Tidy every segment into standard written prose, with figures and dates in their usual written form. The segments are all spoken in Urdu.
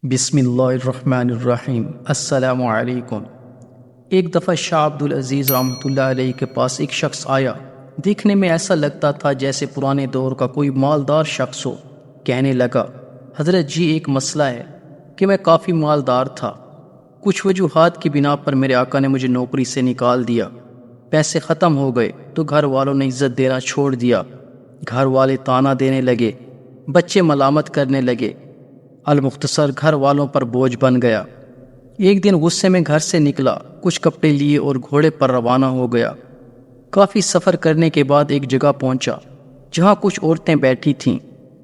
بسم اللہ الرحمن الرحیم۔ السلام علیکم۔ ایک دفعہ شاہ عبد العزیز رحمۃ اللہ علیہ کے پاس ایک شخص آیا۔ دیکھنے میں ایسا لگتا تھا جیسے پرانے دور کا کوئی مالدار شخص ہو۔ کہنے لگا، حضرت جی ایک مسئلہ ہے کہ میں کافی مالدار تھا، کچھ وجوہات کی بنا پر میرے آقا نے مجھے نوکری سے نکال دیا، پیسے ختم ہو گئے تو گھر والوں نے عزت دینا چھوڑ دیا، گھر والے تانا دینے لگے، بچے ملامت کرنے لگے، المختصر گھر والوں پر بوجھ بن گیا۔ ایک دن غصے میں گھر سے نکلا، کچھ کپڑے لیے اور گھوڑے پر روانہ ہو گیا۔ کافی سفر کرنے کے بعد ایک جگہ پہنچا جہاں کچھ عورتیں بیٹھی تھیں،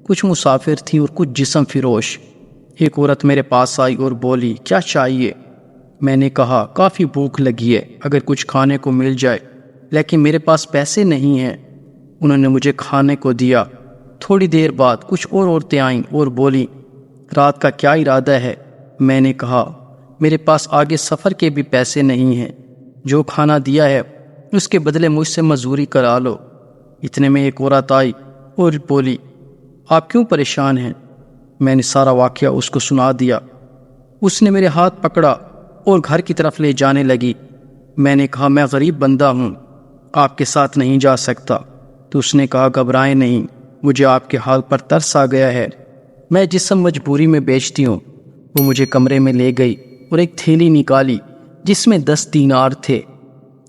کچھ مسافر تھیں اور کچھ جسم فروش۔ ایک عورت میرے پاس آئی اور بولی، کیا چاہیے؟ میں نے کہا، کافی بھوک لگی ہے، اگر کچھ کھانے کو مل جائے، لیکن میرے پاس پیسے نہیں ہیں۔ انہوں نے مجھے کھانے کو دیا۔ تھوڑی دیر بعد کچھ اور عورتیں آئیں اور بولی، رات کا کیا ارادہ ہے؟ میں نے کہا، میرے پاس آگے سفر کے بھی پیسے نہیں ہیں، جو کھانا دیا ہے اس کے بدلے مجھ سے مزدوری کرا لو۔ اتنے میں ایک عورت آئی اور بولی، آپ کیوں پریشان ہیں؟ میں نے سارا واقعہ اس کو سنا دیا۔ اس نے میرے ہاتھ پکڑا اور گھر کی طرف لے جانے لگی۔ میں نے کہا، میں غریب بندہ ہوں، آپ کے ساتھ نہیں جا سکتا۔ تو اس نے کہا، گھبرائیں نہیں، مجھے آپ کے حال پر ترس آ گیا ہے، میں جسم مجبوری میں بیچتی ہوں۔ وہ مجھے کمرے میں لے گئی اور ایک تھیلی نکالی جس میں 10 دینار تھے۔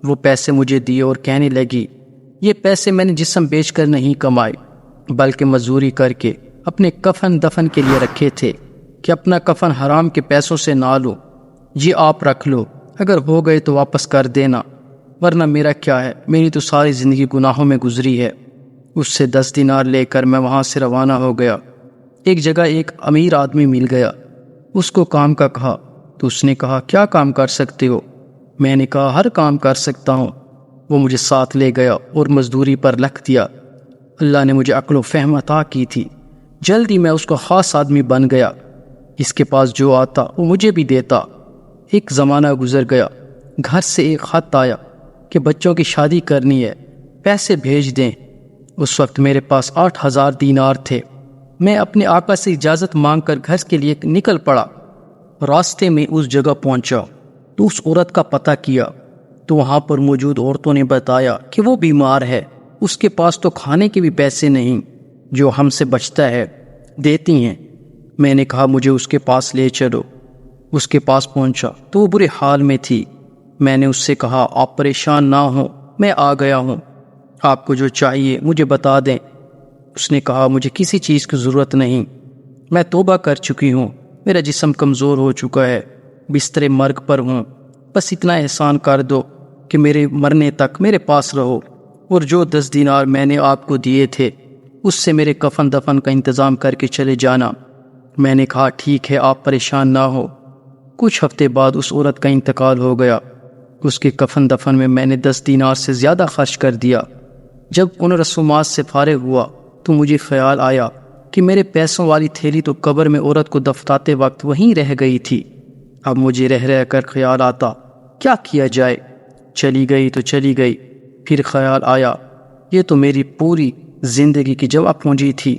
وہ پیسے مجھے دیے اور کہنے لگی، یہ پیسے میں نے جسم بیچ کر نہیں کمائے، بلکہ مزدوری کر کے اپنے کفن دفن کے لیے رکھے تھے کہ اپنا کفن حرام کے پیسوں سے نہ لو۔ یہ آپ رکھ لو، اگر ہو گئے تو واپس کر دینا، ورنہ میرا کیا ہے، میری تو ساری زندگی گناہوں میں گزری ہے۔ اس سے 10 دینار لے کر میں وہاں سے روانہ ہو گیا۔ ایک جگہ ایک امیر آدمی مل گیا، اس کو کام کا کہا تو اس نے کہا، کیا کام کر سکتے ہو؟ میں نے کہا، ہر کام کر سکتا ہوں۔ وہ مجھے ساتھ لے گیا اور مزدوری پر رکھ دیا۔ اللہ نے مجھے عقل و فہم عطا کی تھی، جلدی میں اس کا خاص آدمی بن گیا۔ اس کے پاس جو آتا وہ مجھے بھی دیتا۔ ایک زمانہ گزر گیا، گھر سے ایک خط آیا کہ بچوں کی شادی کرنی ہے، پیسے بھیج دیں۔ اس وقت میرے پاس 8000 دینار تھے۔ میں اپنے آقا سے اجازت مانگ کر گھر کے لیے نکل پڑا۔ راستے میں اس جگہ پہنچا تو اس عورت کا پتہ کیا تو وہاں پر موجود عورتوں نے بتایا کہ وہ بیمار ہے، اس کے پاس تو کھانے کے بھی پیسے نہیں، جو ہم سے بچتا ہے دیتی ہیں۔ میں نے کہا، مجھے اس کے پاس لے چلو۔ اس کے پاس پہنچا تو وہ برے حال میں تھی۔ میں نے اس سے کہا، آپ پریشان نہ ہوں، میں آ گیا ہوں، آپ کو جو چاہیے مجھے بتا دیں۔ اس نے کہا، مجھے کسی چیز کی ضرورت نہیں، میں توبہ کر چکی ہوں، میرا جسم کمزور ہو چکا ہے، بستر مرگ پر ہوں، بس اتنا احسان کر دو کہ میرے مرنے تک میرے پاس رہو، اور جو 10 دینار میں نے آپ کو دیے تھے اس سے میرے کفن دفن کا انتظام کر کے چلے جانا۔ میں نے کہا، ٹھیک ہے، آپ پریشان نہ ہو۔ کچھ ہفتے بعد اس عورت کا انتقال ہو گیا۔ اس کے کفن دفن میں نے 10 دینار سے زیادہ خرچ کر دیا۔ جب ان رسومات سے فارغ ہوا تو مجھے خیال آیا کہ میرے پیسوں والی تھیلی تو قبر میں عورت کو دفناتے وقت وہیں رہ گئی تھی۔ اب مجھے رہ کر خیال آتا، کیا کیا جائے؟ چلی گئی تو چلی گئی۔ پھر خیال آیا، یہ تو میری پوری زندگی کی جمع پونجی تھی،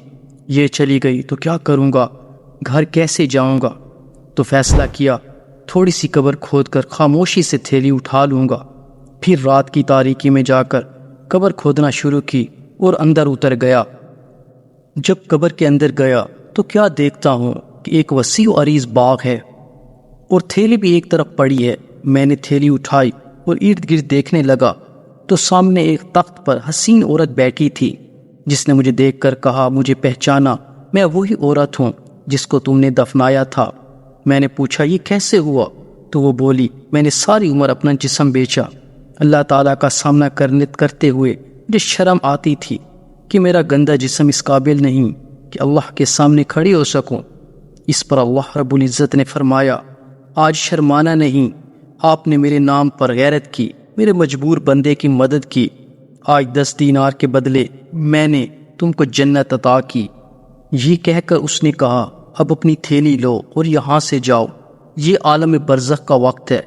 یہ چلی گئی تو کیا کروں گا، گھر کیسے جاؤں گا؟ تو فیصلہ کیا، تھوڑی سی قبر کھود کر خاموشی سے تھیلی اٹھا لوں گا۔ پھر رات کی تاریکی میں جا کر قبر کھودنا شروع کی اور اندر اتر گیا۔ جب قبر کے اندر گیا تو کیا دیکھتا ہوں کہ ایک وسیع و عریض باغ ہے اور تھیلی بھی ایک طرف پڑی ہے۔ میں نے تھیلی اٹھائی اور ارد گرد دیکھنے لگا تو سامنے ایک تخت پر حسین عورت بیٹھی تھی، جس نے مجھے دیکھ کر کہا، مجھے پہچانا، میں وہی عورت ہوں جس کو تم نے دفنایا تھا۔ میں نے پوچھا، یہ کیسے ہوا؟ تو وہ بولی، میں نے ساری عمر اپنا جسم بیچا، اللہ تعالیٰ کا سامنا کرتے ہوئے مجھے شرم آتی تھی کہ میرا گندا جسم اس قابل نہیں کہ اللہ کے سامنے کھڑی ہو سکوں۔ اس پر اللہ رب العزت نے فرمایا، آج شرمانا نہیں، آپ نے میرے نام پر غیرت کی، میرے مجبور بندے کی مدد کی، آج 10 دینار کے بدلے میں نے تم کو جنت عطا کی۔ یہ کہہ کر اس نے کہا، اب اپنی تھیلی لو اور یہاں سے جاؤ، یہ عالم برزخ کا وقت ہے،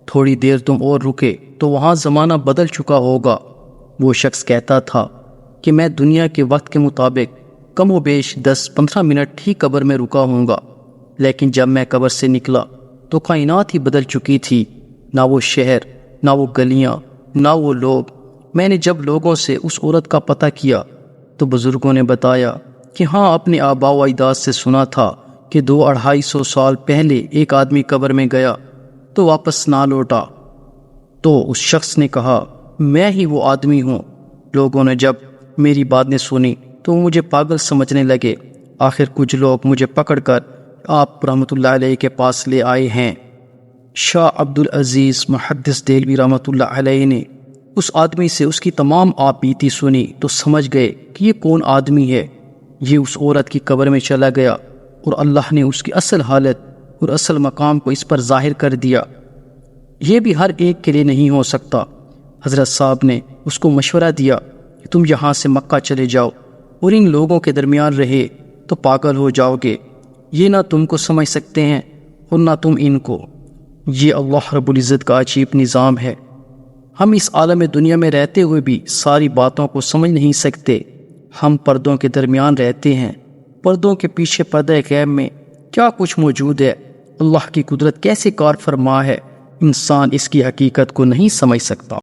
تھوڑی دیر تم اور رکے تو وہاں زمانہ بدل چکا ہوگا۔ وہ شخص کہتا تھا کہ میں دنیا کے وقت کے مطابق کم و بیش 10-15 منٹ ہی قبر میں رکا ہوں گا، لیکن جب میں قبر سے نکلا تو کائنات ہی بدل چکی تھی، نہ وہ شہر، نہ وہ گلیاں، نہ وہ لوگ۔ میں نے جب لوگوں سے اس عورت کا پتہ کیا تو بزرگوں نے بتایا کہ ہاں، اپنے آباء و اجداد سے سنا تھا کہ 200-250 سال پہلے ایک آدمی قبر میں گیا تو واپس نہ لوٹا۔ تو اس شخص نے کہا، میں ہی وہ آدمی ہوں۔ لوگوں نے جب میری باتیں سنی تو مجھے پاگل سمجھنے لگے۔ آخر کچھ لوگ مجھے پکڑ کر آپ رحمۃ اللہ علیہ کے پاس لے آئے ہیں۔ شاہ عبد العزیز محدث دہلوی رحمۃ اللہ علیہ نے اس آدمی سے اس کی تمام آپ بیتی سنی تو سمجھ گئے کہ یہ کون آدمی ہے۔ یہ اس عورت کی قبر میں چلا گیا اور اللہ نے اس کی اصل حالت اور اصل مقام کو اس پر ظاہر کر دیا۔ یہ بھی ہر ایک کے لیے نہیں ہو سکتا۔ حضرت صاحب نے اس کو مشورہ دیا کہ تم یہاں سے مکہ چلے جاؤ اور ان لوگوں کے درمیان رہے تو پاگل ہو جاؤ گے۔ یہ نہ تم کو سمجھ سکتے ہیں اور نہ تم ان کو۔ یہ اللہ رب العزت کا عجیب نظام ہے۔ ہم اس عالم دنیا میں رہتے ہوئے بھی ساری باتوں کو سمجھ نہیں سکتے۔ ہم پردوں کے درمیان رہتے ہیں، پردوں کے پیچھے پردہ غیب میں کیا کچھ موجود ہے، اللہ کی قدرت کیسے کار فرما ہے، انسان اس کی حقیقت کو نہیں سمجھ سکتا۔